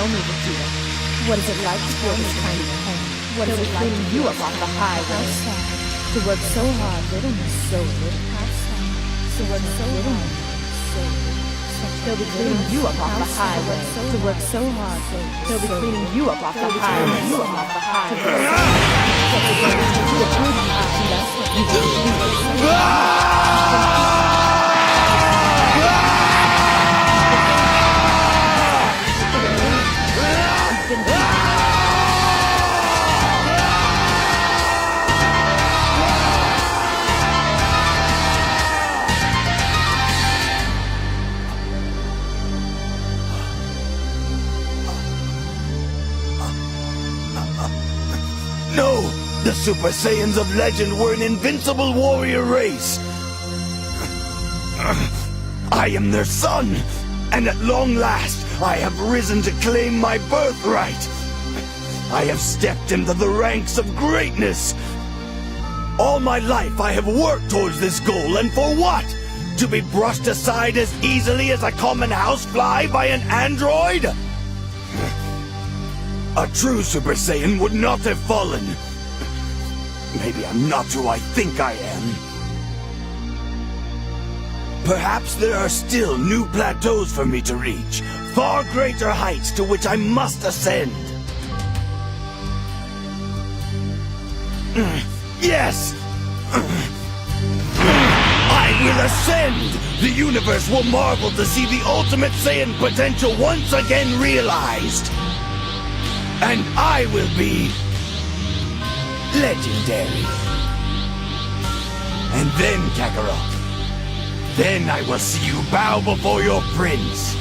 Tell me, Vegeta, what is it like to feel this kind of pain? What is it like to you up on the highway? To work so hard, so little. To work so hard, so little. They'll be cleaning you up off the highway. To work so hard, they'll be cleaning you up off the highway. You up off the No! The Super Saiyans of legend were an invincible warrior race! I am their son, and at long last, I have risen to claim my birthright! I have stepped into the ranks of greatness! All my life I have worked towards this goal, and for what? To be brushed aside as easily as a common housefly by an android? A true Super Saiyan would not have fallen. Maybe I'm not who I think I am. Perhaps there are still new plateaus for me to reach, far greater heights to which I must ascend. Yes! I will ascend! The universe will marvel to see the Ultimate Saiyan potential once again realized. And I will be legendary. And then, Kakarot, then I will see you bow before your prince.